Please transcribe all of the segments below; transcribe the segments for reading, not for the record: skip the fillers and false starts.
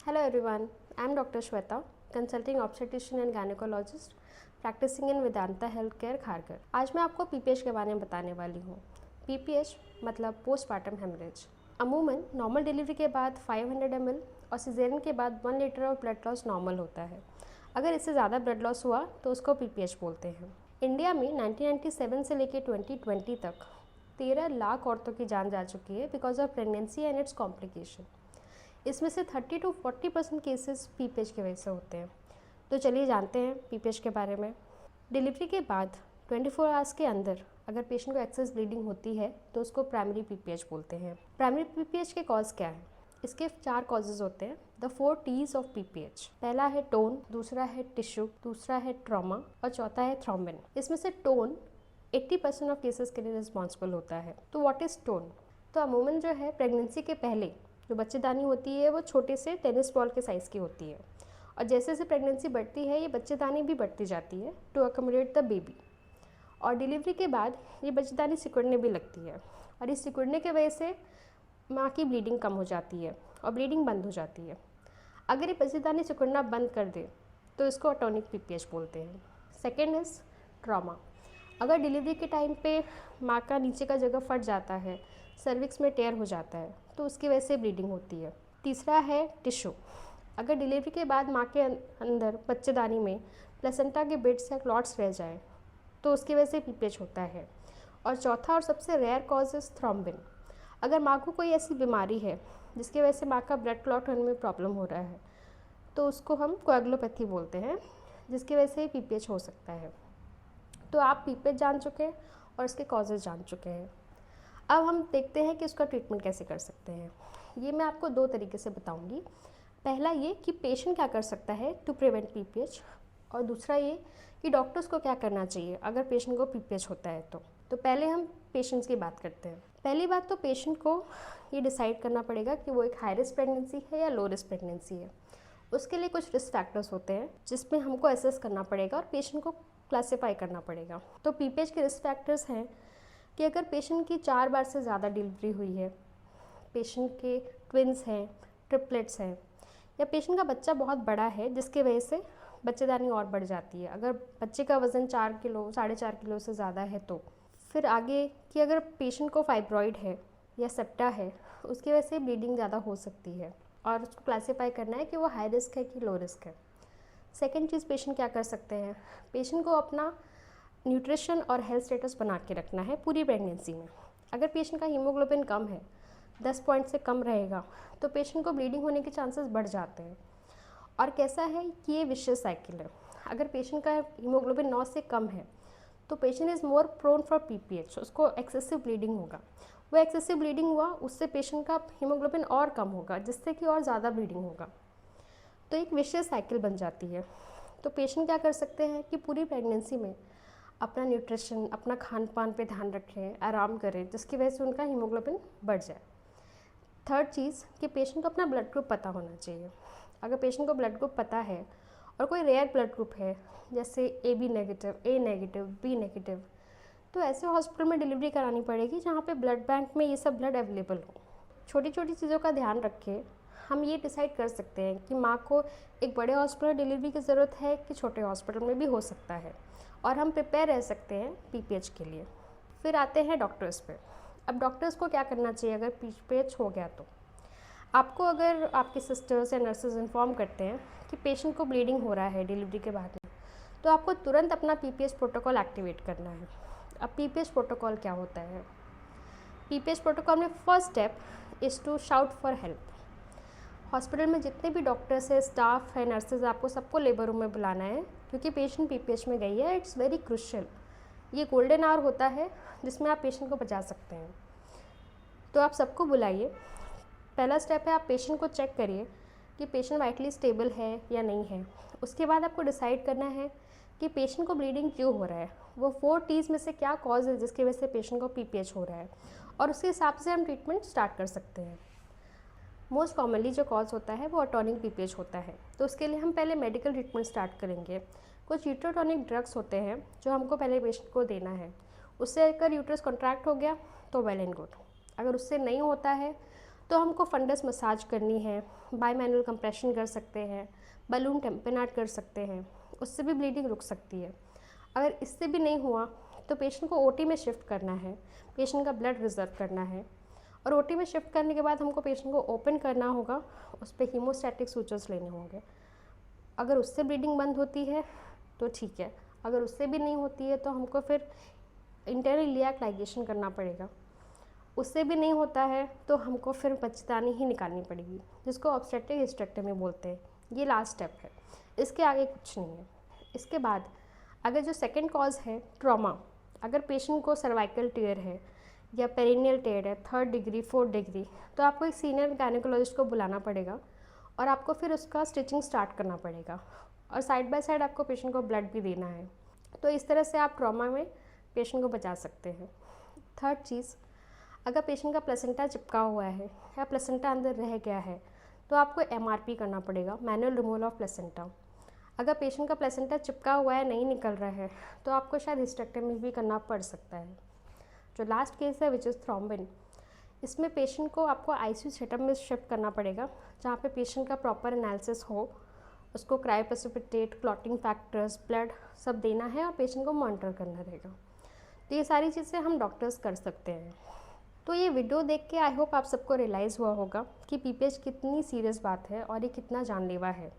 Hello everyone, I am Dr. Shweta, consulting obstetrician and gynecologist, practicing in Vedanta Healthcare, Kharghar. आज मैं आपको PPH के बारे में बताने वाली हूँ। पीपीएच मतलब पोस्टपार्टम हेमरेज। अमूमन नॉर्मल डिलीवरी के बाद 500 ml और सिजेरियन के बाद 1 लीटर और ब्लड लॉस नॉर्मल होता है। अगर इससे ज़्यादा ब्लड लॉस हुआ तो उसको पीपीएच बोलते हैं। इंडिया में 1997 से लेकर 2020 तक 13 लाख औरतों की जान जा चुकी है because of pregnancy and it's complication. इसमें से 30 to 40% केसेस पीपीएच की वजह से होते हैं। तो चलिए जानते हैं पीपीएच के बारे में। डिलीवरी के बाद 24 आवर्स के अंदर अगर पेशेंट को एक्सेस ब्लीडिंग होती है तो उसको प्राइमरी पीपीएच बोलते हैं। प्राइमरी पीपीएच के कॉज क्या है? इसके 4 कॉजेज होते हैं। The 4 T's of PPH. पहला है टोन, दूसरा है टिश्यू, दूसरा है ट्रॉमा और चौथा है थ्रोम्बिन। इसमें से टोन 80% ऑफ केसेस के लिए रिस्पॉन्सिबल होता है। तो व्हाट इज़ टोन? तो अमूमन जो है प्रेगनेंसी के पहले जो बच्चेदानी होती है वो छोटे से टेनिस बॉल के साइज़ की होती है और जैसे जैसे प्रेगनेंसी बढ़ती है ये बच्चेदानी भी बढ़ती जाती है टू अकोमोडेट द बेबी। और डिलीवरी के बाद ये बच्चेदानी सिकुड़ने भी लगती है और इस सिकुड़ने की वजह से माँ की ब्लीडिंग कम हो जाती है और ब्लीडिंग बंद हो जाती है। अगर ये बच्चेदानी सिकुड़ना बंद कर दे तो इसको अटोनिक पीपीएच बोलते हैं। Second is trauma. अगर डिलीवरी के टाइम पे माँ का नीचे का जगह फट जाता है, सर्विक्स में टेयर हो जाता है तो उसकी वजह से ब्लीडिंग होती है। तीसरा है टिश्यू। अगर डिलीवरी के बाद माँ के अंदर बच्चेदानी में प्लेसेंटा के बिट्स या क्लॉट्स रह जाए तो उसकी वजह से पीपीएच होता है। और चौथा और सबसे रेयर कॉज इज़ थ्रोम्बिन। अगर माँ को कोई ऐसी बीमारी है जिसकी वजह से माँ का ब्लड क्लॉट होने में प्रॉब्लम हो रहा है तो उसको हम कोएगुलोपैथी बोलते हैं, जिसकी वजह से पीपीएच हो सकता है। तो आप पीपीएच जान चुके हैं और इसके कॉजेज़ जान चुके हैं। अब हम देखते हैं कि उसका ट्रीटमेंट कैसे कर सकते हैं। ये मैं आपको 2 तरीके से बताऊंगी। पहला ये कि पेशेंट क्या कर सकता है टू प्रिवेंट पीपीएच और दूसरा ये कि डॉक्टर्स को क्या करना चाहिए अगर पेशेंट को पीपीएच होता है तो पहले हम पेशेंट्स की बात करते हैं। पहली बात तो पेशेंट को ये डिसाइड करना पड़ेगा कि वो एक हाई रिस्क प्रेगनेंसी है या लो रिस्क प्रेगनेंसी है। उसके लिए कुछ रिस्क फैक्टर्स होते हैं जिसमें हमको असेस करना पड़ेगा और पेशेंट को क्लासीफाई करना पड़ेगा। तो पीपीएच के रिस्क फैक्टर्स हैं कि अगर पेशेंट की 4 बार से ज़्यादा डिलीवरी हुई है, पेशेंट के ट्विन्स हैं, ट्रिपलेट्स हैं, या पेशेंट का बच्चा बहुत बड़ा है जिसकी वजह से बच्चेदानी और बढ़ जाती है। अगर बच्चे का वज़न 4 किलो 4.5 किलो से ज़्यादा है तो फिर आगे कि अगर पेशेंट को फाइब्रॉइड है या सेप्टा है उसकी वजह से ब्लीडिंग ज़्यादा हो सकती है और उसको क्लासीफाई करना है कि वो हाई रिस्क है कि लो रिस्क है। सेकेंड चीज़ पेशेंट क्या कर सकते हैं, पेशेंट को अपना न्यूट्रिशन और हेल्थ स्टेटस बना के रखना है पूरी प्रेगनेंसी में। अगर पेशेंट का हीमोग्लोबिन कम है, 10 पॉइंट से कम रहेगा तो पेशेंट को ब्लीडिंग होने के चांसेस बढ़ जाते हैं। और कैसा है कि ये विशियस साइकिल है। अगर पेशेंट का हीमोग्लोबिन 9 से कम है तो patient is more prone for PPH, उसको एक्सेसिव ब्लीडिंग होगा। वो एक्सेसिव ब्लीडिंग हुआ उससे पेशेंट का हीमोग्लोबिन और कम होगा जिससे कि और ज़्यादा ब्लीडिंग होगा। तो एक विशियस साइकिल बन जाती है। तो पेशेंट क्या कर सकते हैं कि पूरी प्रेगनेंसी में अपना न्यूट्रिशन, अपना खान पान पे ध्यान रखें, आराम करें जिसकी वजह से उनका हीमोग्लोबिन बढ़ जाए। थर्ड चीज़ कि पेशेंट को अपना ब्लड ग्रुप पता होना चाहिए। अगर पेशेंट को ब्लड ग्रुप पता है और कोई रेयर ब्लड ग्रुप है जैसे AB negative, A negative, B negative, तो ऐसे हॉस्पिटल में डिलीवरी करानी पड़ेगी जहाँ पे ब्लड बैंक में ये सब ब्लड अवेलेबल हो। छोटी छोटी चीज़ों का ध्यान रखें। हम ये डिसाइड कर सकते हैं कि माँ को एक बड़े हॉस्पिटल डिलीवरी की ज़रूरत है कि छोटे हॉस्पिटल में भी हो सकता है और हम प्रिपेयर रह सकते हैं पीपीएच के लिए। फिर आते हैं डॉक्टर्स पे। अब डॉक्टर्स को क्या करना चाहिए अगर पीपीएच हो गया तो आपको, अगर आपके सिस्टर्स या नर्सेज इन्फॉर्म करते हैं कि पेशेंट को ब्लीडिंग हो रहा है डिलीवरी के बाद में, तो आपको तुरंत अपना पीपीएच प्रोटोकॉल एक्टिवेट करना है। अब पीपीएच प्रोटोकॉल क्या होता है? पीपीएच प्रोटोकॉल में first step is to shout for help. Hospital में जितने भी डॉक्टर्स है, स्टाफ है, नर्सेज, आपको सबको लेबर रूम में बुलाना है क्योंकि पेशेंट पीपीएच में गई है। It's very crucial. ये गोल्डन आवर होता है जिसमें आप पेशेंट को बचा सकते हैं। तो आप सबको बुलाइए। पहला स्टेप है आप पेशेंट को चेक करिए कि पेशेंट वाइटली स्टेबल है या नहीं है। उसके बाद आपको डिसाइड करना है कि पेशेंट को ब्लीडिंग क्यों हो रहा है, वो 4 T's में से क्या कॉज है जिसकी वजह से पेशेंट को पीपीएच हो रहा है, और उसके हिसाब से हम ट्रीटमेंट स्टार्ट कर सकते हैं। मोस्ट कॉमनली जो कॉज होता है वो अटोनिक पीपीएच होता है। तो उसके लिए हम पहले मेडिकल ट्रीटमेंट स्टार्ट करेंगे। कुछ यूट्रोटोनिक ड्रग्स होते हैं जो हमको पहले पेशेंट को देना है। उससे अगर यूट्रस कॉन्ट्रैक्ट हो गया तो वेल एंड गुड। अगर उससे नहीं होता है तो हमको फंडस मसाज करनी है, बाईमैनुअल कंप्रेशन कर सकते हैं, बलून टेम्पेनाट कर सकते हैं, उससे भी ब्लीडिंग रुक सकती है। अगर इससे भी नहीं हुआ तो पेशेंट को ओटी में शिफ्ट करना है, पेशेंट का ब्लड रिज़र्व करना है, और ओटी में शिफ्ट करने के बाद हमको पेशेंट को ओपन करना होगा, उस पर हीमोस्टैटिक सूचर्स लेने होंगे। अगर उससे ब्लीडिंग बंद होती है तो ठीक है, अगर उससे भी नहीं होती है तो हमको फिर इंटरनल इलियाक लाइगेशन करना पड़ेगा। उससे भी नहीं होता है तो हमको फिर बच्चेदानी ही निकालनी पड़ेगी, जिसको ऑब्स्टेट्रिक हिस्टेक्टमी बोलते हैं। ये लास्ट स्टेप है, इसके आगे कुछ नहीं है। इसके बाद अगर जो सेकंड कॉज है ट्रॉमा, अगर पेशेंट को सर्वाइकल टियर है या पेरिनियल टियर है 3rd डिग्री 4th डिग्री, तो आपको एक सीनियर गायनेकोलॉजिस्ट को बुलाना पड़ेगा और आपको फिर उसका स्टिचिंग स्टार्ट करना पड़ेगा, और साइड बाय साइड आपको पेशेंट को ब्लड भी देना है। तो इस तरह से आप ट्रॉमा में पेशेंट को बचा सकते हैं। थर्ड चीज़, अगर पेशेंट का प्लेसेंटा चिपका हुआ है या प्लेसेंटा अंदर रह गया है तो आपको MRP करना पड़ेगा, मैनुअल रिमूवल ऑफ प्लेसेंटा। अगर पेशेंट का प्लेसेंटा चिपका हुआ है, नहीं निकल रहा है, तो आपको शायद हिस्टेक्टमी भी करना पड़ सकता है। जो लास्ट केस है विच इज़ थ्रोम्बिन, इसमें पेशेंट को आपको ICU सेटअप में शिफ्ट करना पड़ेगा, जहाँ पे पेशेंट का प्रॉपर एनालिसिस हो, उसको क्रायोप्रेसिपिटेट, क्लॉटिंग फैक्टर्स, ब्लड सब देना है और पेशेंट को मॉनिटर करना रहेगा। तो ये सारी चीज़ें हम डॉक्टर्स कर सकते हैं। तो ये वीडियो देख के आई होप आप सबको रियलाइज़ हुआ होगा कि PPH कितनी सीरियस बात है और ये कितना जानलेवा है,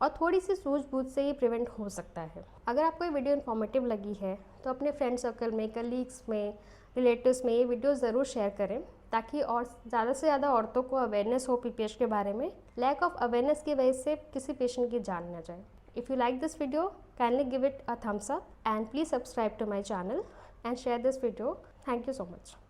और थोड़ी सी सूझबूझ से ये प्रिवेंट हो सकता है। अगर आपको ये वीडियो इन्फॉर्मेटिव लगी है तो अपने फ्रेंड सर्कल में, कलीग्स में, रिलेटिव्स में ये वीडियो ज़रूर शेयर करें, ताकि और ज़्यादा से ज़्यादा औरतों को अवेयरनेस हो PPH के बारे में। लैक ऑफ अवेयरनेस की वजह से किसी पेशेंट की जान ना जाए। If you like this video, kindly give it a thumbs up and please subscribe to my channel and share this video. Thank you so much.